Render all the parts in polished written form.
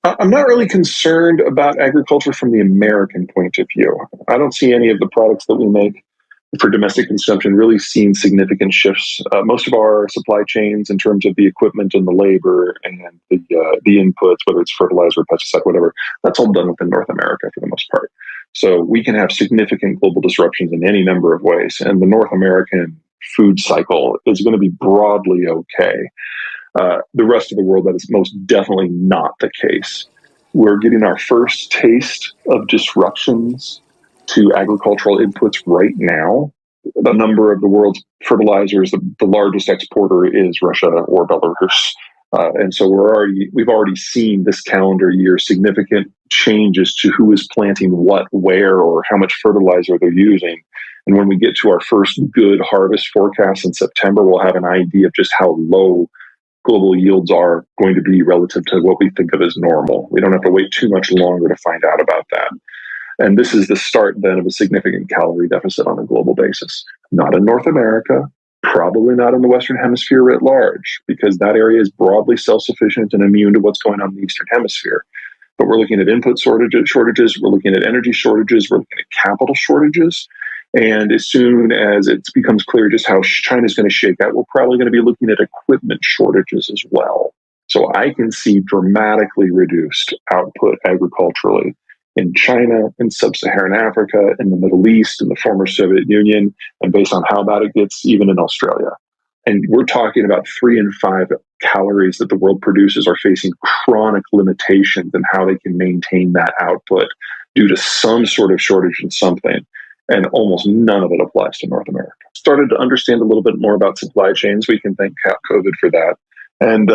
I'm not really concerned about agriculture from the American point of view. I don't see any of the products that we make for domestic consumption really seeing significant shifts. Most of our supply chains, in terms of the equipment and the labor and the inputs, whether it's fertilizer, pesticide, whatever, that's all done within North America for the most part. So we can have significant global disruptions in any number of ways, and the North American food cycle is going to be broadly okay. The rest of the world, that is most definitely not the case. We're getting our first taste of disruptions to agricultural inputs right now. A number of the world's fertilizers, the largest exporter is Russia or Belarus. And so we've already seen this calendar year significant changes to who is planting what, where, or how much fertilizer they're using. And when we get to our first good harvest forecast in September, we'll have an idea of just how low global yields are going to be relative to what we think of as normal. We don't have to wait too much longer to find out about that. And this is the start then of a significant calorie deficit on a global basis. Not in North America, probably not in the Western Hemisphere writ large, because that area is broadly self-sufficient and immune to what's going on in the Eastern Hemisphere. But we're looking at input shortages, we're looking at energy shortages, we're looking at capital shortages. And as soon as it becomes clear just how China's going to shake out, we're probably going to be looking at equipment shortages as well. So I can see dramatically reduced output agriculturally in China, in sub-Saharan Africa, in the Middle East, in the former Soviet Union, and based on how bad it gets, even in Australia. And we're talking about 3 and 5 calories that the world produces are facing chronic limitations in how they can maintain that output due to some sort of shortage in something. And almost none of it applies to North America. Started to understand a little bit more about supply chains. We can thank COVID for that. And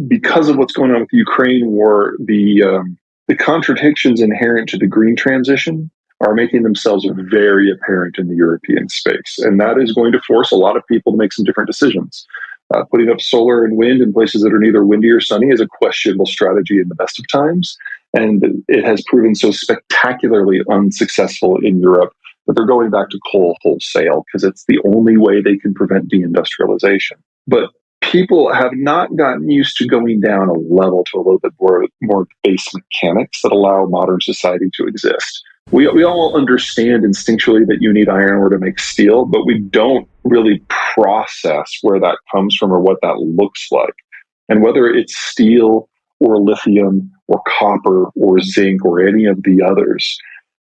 because of what's going on with the Ukraine war, the contradictions inherent to the green transition are making themselves very apparent in the European space. And that is going to force a lot of people to make some different decisions. Putting up solar and wind in places that are neither windy or sunny is a questionable strategy in the best of times. And it has proven so spectacularly unsuccessful in Europe that they're going back to coal wholesale because it's the only way they can prevent deindustrialization. But people have not gotten used to going down a level to a little bit more base mechanics that allow modern society to exist. We all understand instinctually that you need iron ore to make steel, but we don't really process where that comes from or what that looks like. And whether it's steel or lithium or copper or zinc or any of the others,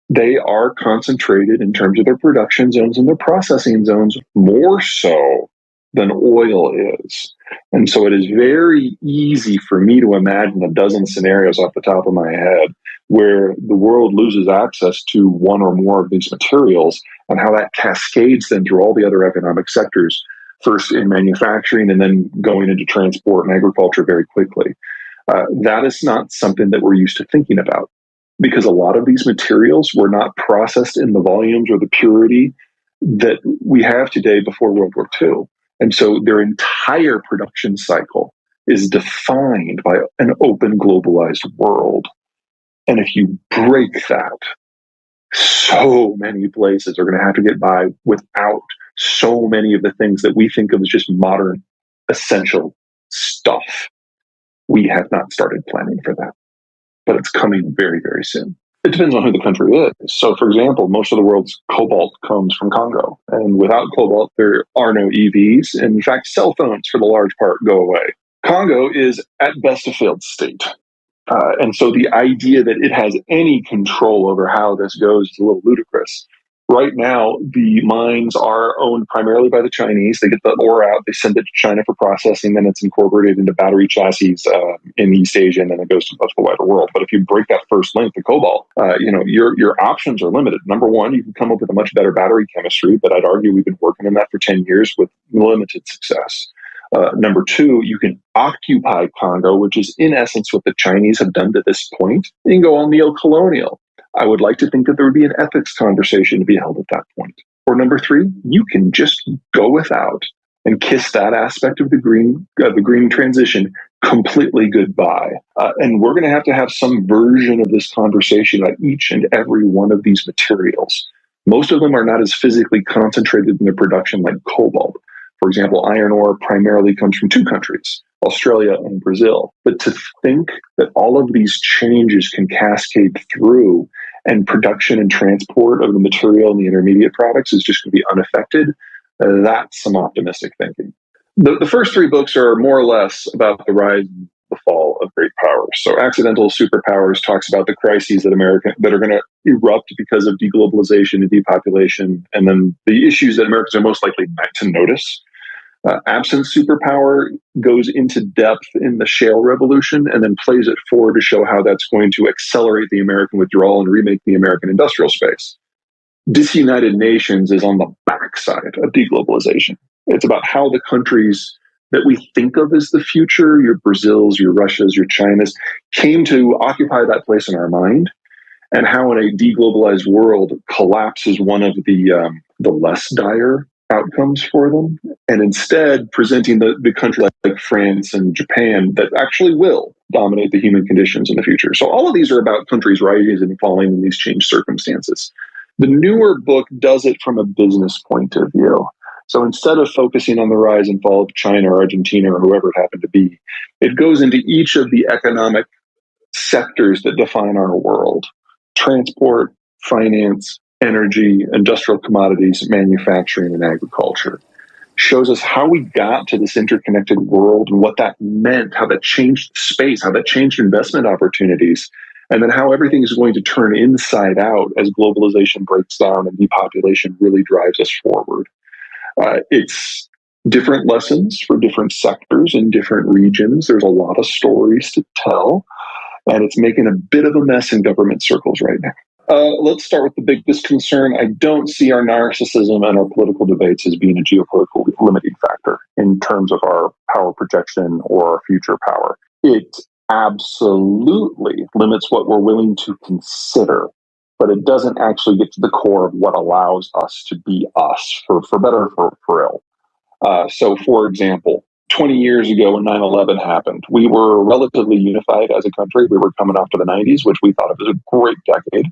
they are concentrated in terms of their production zones and their processing zones more so than oil is. And so it is very easy for me to imagine a dozen scenarios off the top of my head where the world loses access to one or more of these materials and how that cascades then through all the other economic sectors, first in manufacturing and then going into transport and agriculture very quickly. That is not something that we're used to thinking about, because a lot of these materials were not processed in the volumes or the purity that we have today before World War II. And so their entire production cycle is defined by an open, globalized world. And if you break that, so many places are going to have to get by without so many of the things that we think of as just modern, essential stuff. We have not started planning for that, but it's coming very, very soon. It depends on who the country is. So, for example, most of the world's cobalt comes from Congo. And without cobalt, there are no EVs. And in fact, cell phones, for the large part, go away. Congo is, at best, a failed state. And so the idea that it has any control over how this goes is a little ludicrous. Right now, the mines are owned primarily by the Chinese. They get the ore out, they send it to China for processing, then it's incorporated into battery chassis in East Asia, and then it goes to much the wider world. But if you break that first link, the cobalt, your options are limited. Number one, you can come up with a much better battery chemistry, but I'd argue we've been working on that for 10 years with limited success. Number two, you can occupy Congo, which is in essence what the Chinese have done to this point. You can go all neo-colonial. I would like to think that there would be an ethics conversation to be held at that point. Or number three, you can just go without and kiss that aspect of the green transition completely goodbye. And we're going to have some version of this conversation about each and every one of these materials. Most of them are not as physically concentrated in their production like cobalt. For example, iron ore primarily comes from two countries, Australia, and Brazil. But to think that all of these changes can cascade through and production and transport of the material and the intermediate products is just going to be unaffected, that's some optimistic thinking. The first three books are more or less about the rise and the fall of great powers. So Accidental Superpowers talks about the crises that are going to erupt because of deglobalization and depopulation, and then the issues that Americans are most likely not to notice. Absent Superpower goes into depth in the shale revolution and then plays it forward to show how that's going to accelerate the American withdrawal and remake the American industrial space. Disunited Nations is on the backside of deglobalization. It's about how the countries that we think of as the future, your Brazils, your Russias, your Chinas, came to occupy that place in our mind, and how in a deglobalized world, collapse is one of the less dire outcomes for them, and instead presenting the country like France and Japan that actually will dominate the human conditions in the future. So all of these are about countries rising and falling in these changed circumstances. The newer book does it from a business point of view. So instead of focusing on the rise and fall of China or Argentina or whoever it happened to be, it goes into each of the economic sectors that define our world: transport, finance, energy, industrial commodities, manufacturing, and agriculture. Shows us how we got to this interconnected world and what that meant, how that changed space, how that changed investment opportunities, and then how everything is going to turn inside out as globalization breaks down and depopulation really drives us forward. It's different lessons for different sectors in different regions. There's a lot of stories to tell, and it's making a bit of a mess in government circles right now. Let's start with the biggest concern. I don't see our narcissism and our political debates as being a geopolitical limiting factor in terms of our power projection or our future power. It absolutely limits what we're willing to consider, but it doesn't actually get to the core of what allows us to be us, for better or for ill. So, for example, 20 years ago when 9/11 happened, we were relatively unified as a country. We were coming off to the 90s, which we thought of as a great decade.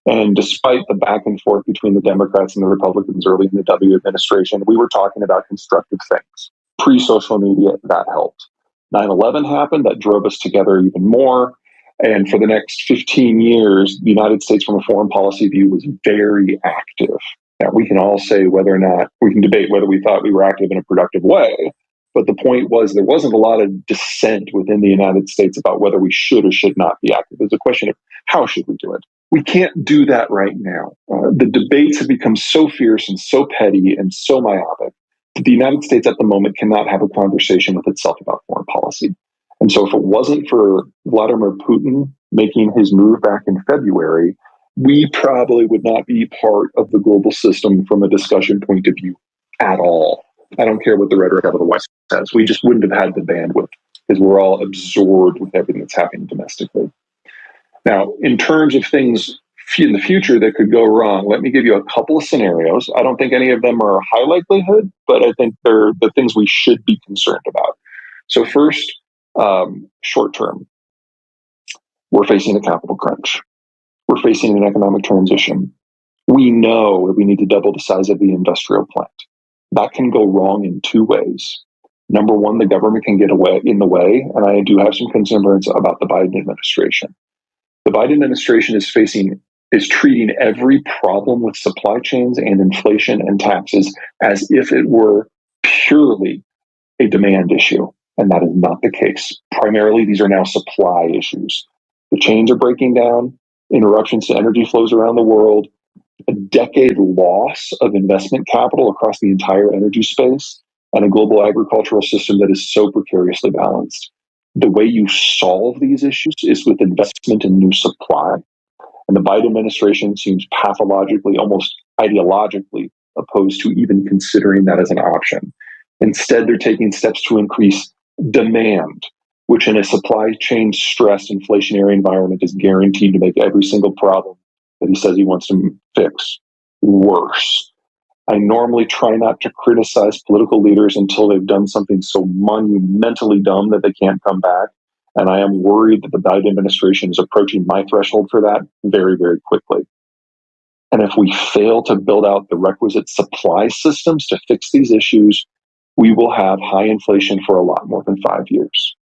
And despite the back and forth between the Democrats and the Republicans early in the W administration, we were talking about constructive things. Pre-social media, that helped. 9/11 happened, that drove us together even more. And for the next 15 years, the United States, from a foreign policy view, was very active. Now, we can all say whether or not, we can debate whether we thought we were active in a productive way. But the point was, there wasn't a lot of dissent within the United States about whether we should or should not be active. It's a question of how should we do it. We can't do that right now. The debates have become so fierce and so petty and so myopic that the United States at the moment cannot have a conversation with itself about foreign policy. And so if it wasn't for Vladimir Putin making his move back in February, we probably would not be part of the global system from a discussion point of view at all. I don't care what the rhetoric out of the West says. We just wouldn't have had the bandwidth because we're all absorbed with everything that's happening domestically. Now, in terms of things in the future that could go wrong, let me give you a couple of scenarios. I don't think any of them are high likelihood, but I think they're the things we should be concerned about. So first, short term, we're facing a capital crunch. We're facing an economic transition. We know that we need to double the size of the industrial plant. That can go wrong in two ways. Number one, the government can get in the way, and I do have some concerns about the Biden administration. The Biden administration is treating every problem with supply chains and inflation and taxes as if it were purely a demand issue, and that is not the case. Primarily, these are now supply issues. The chains are breaking down, interruptions to energy flows around the world, a decade loss of investment capital across the entire energy space, and a global agricultural system that is so precariously balanced. The way you solve these issues is with investment in new supply. And the Biden administration seems pathologically, almost ideologically opposed to even considering that as an option. Instead, they're taking steps to increase demand, which in a supply chain stressed inflationary environment is guaranteed to make every single problem that he says he wants to fix worse. I normally try not to criticize political leaders until they've done something so monumentally dumb that they can't come back. And I am worried that the Biden administration is approaching my threshold for that very, very quickly. And if we fail to build out the requisite supply systems to fix these issues, we will have high inflation for a lot more than 5 years.